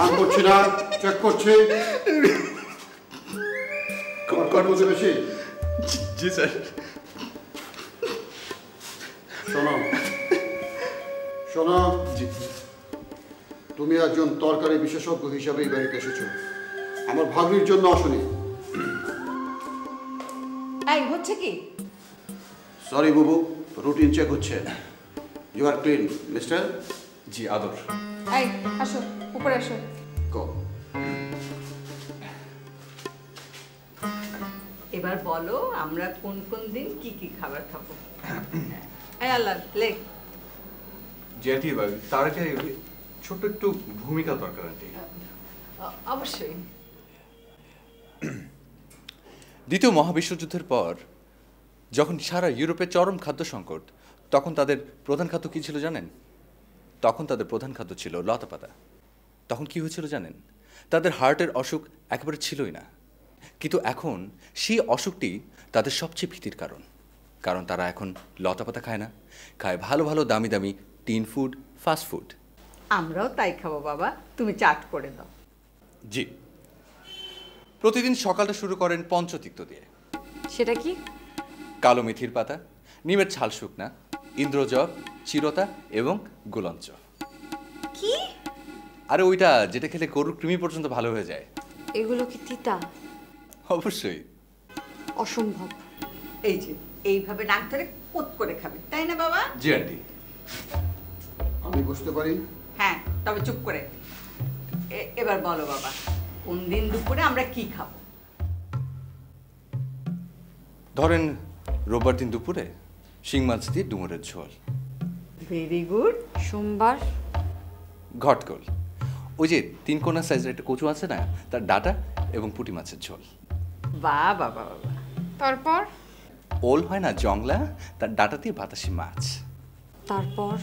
মান করছি না, চেক করছি। কত বেশি? জি স্যার। শোনো শোনো, তুমি একজন তরকারি বিশেষজ্ঞ হিসাবে এই বাড়িতে এসেছো, আমার ভাগ্নির জন্য আসনি। এই হচ্ছে কি? সরি বুবু, রুটিন চেক হচ্ছে। You are clean mister. জি আদর। এই আসো, উপরে আসো। গো। এবার বলো আমরা কোন কোন দিন কি কি খাবার খাবো? এই আল্লাহ লেখ। জি আন্টি, তার আগে ছোট্ট একটু ভূমিকা দরকার আন্টি। অবশ্যই। দ্বিতীয় মহাবিশ্বযুদ্ধের পর যখন সারা ইউরোপে চরম খাদ্য সংকট, তখন তাদের প্রধান খাদ্য কী ছিল জানেন? তখন তাদের প্রধান খাদ্য ছিল লতাপাতা। তখন কি হয়েছিল জানেন? তাদের হার্টের অসুখ একেবারে ছিলই না। কিন্তু এখন সেই অসুখটি তাদের সবচেয়ে ভীতির কারণ, কারণ তারা এখন লতাপাতা খায় না, খায় ভালো ভালো দামি দামি টিন ফুড, ফাস্ট ফুড। আমরাও তাই খাবো বাবা, তুমি চাট করে দাও। জি, প্রতিদিন সকালটা শুরু করেন পঞ্চতিক্ত দিয়ে। সেটা কি? কালো মেথির পাতা, নিমের ছাল শুকনা, ইন্দ্রজব, চিরতা এবং গুলঞ্চ। কি? আরে ওইটা যেটা খেলে গরুর কৃমি পর্যন্ত ভালো হয়ে যায়। এগুলো কি তিতা? অবশ্যই। অসম্ভব। এই যে এইভাবে নাক ধরে কোত করে খাবে, তাই না বাবা? জি আন্টি। আমি বুঝতে পারি। হ্যাঁ, তবে চুপ করে। এবার বলো বাবা, কোন দিন দুপুরে আমরা কি খাবো? ধরেন রোববার দিন দুপুরে শিং মাছ দিয়ে ডুমুরের ঝোল। Very good. সোমবার ঘটকল, ওই যে 3 কোনা সাইজের একটা কচু আছে না, তার ডাটা এবং পুঁটি মাছের ঝোল। বাহ বাবা বাবা। তারপর ওল হয় না জংলা, তার ডাটা দিয়ে বাতাসি মাছ। তারপর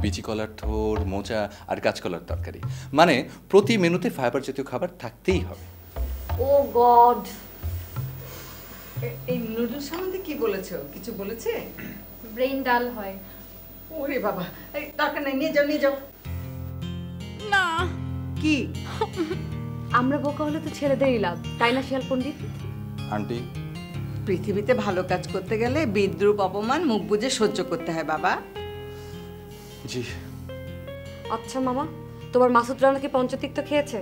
বিচি কলার থোর, মোচা আর কাঁচকলার তরকারি। মানে প্রতি মেনুতে ফাইবার জাতীয় খাবার থাকতেই হবে। ও গড, এই নুডলস সম্বন্ধে কি বলেছো? কিছু বলেছে? ব্রেইন ডাল হয়। ওরে বাবা, এই দরকার নেই, নিয়ে যাও নিয়ে যাও। না, কি? আমরা বোকা হলে তো ছেলেদেরই লাভ, তাই না শিয়াল পণ্ডিত? আন্টি, পৃথিবীতে ভালো কাজ করতে গেলে বিদ্রুপ অপমান মুখ বুজে সহ্য করতে হয় বাবা। জি। আচ্ছা মামা, তোমার মাসুদ রানা কি পঞ্চতিক্ত খেয়েছে?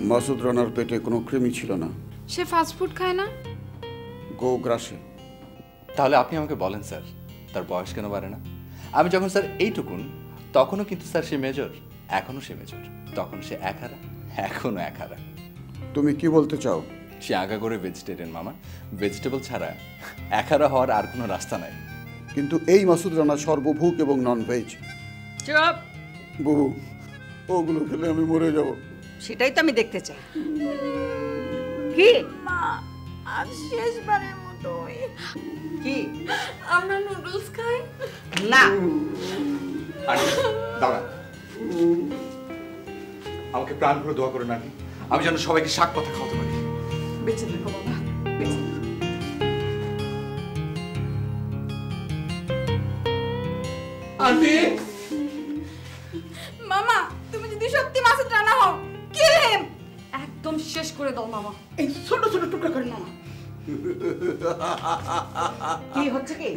মাসুদ রানার পেটে কোনো কৃমি ছিল না, সে ফাস্ট ফুড খায় না। গো গ্রাসে। তাহলে আপনি আমাকে বলেন স্যার, তার বয়স কেন বাড়ে না? আমি যখন স্যার এইটুকুন, তখনও কিন্তু স্যার সে মেজর, এখনও সে মেজর। তখন সে এক হারা, এখনও এক হারা। তুমি কি বলতে চাও? সে আগা করে ভেজিটেরিয়ান মামা, ভেজিটেবল ছাড়া এক হারা হওয়ার আর কোনো রাস্তা নাই। কিন্তু এই মাসুদ রানা সর্বভুক এবং নন ভেজ। চুপ। বুবু, ওগুলো খেলে আমি মরে যাব। সেটাই তো আমি দেখতে চাই। কি মা, আজ শেষবারের মতো কি? আমরা নুডলস খাই না। আন্টি দাঁড়া, আমাকে প্রাণ ভরে দোয়া করে নাকি আমি যেন সবাইকে শাক পাতা খাওয়াতে পারি। বেঁচে দেখো বাবা, বেঁচে থেকো। আন্টি, মামা, তুমি যদি সত্যি মাসুদ রানা হও, কিল হিম, একদম শেষ করে দাও মামা। এই ছোট ছোট টুকরা করে নাও। কি হচ্ছে কি?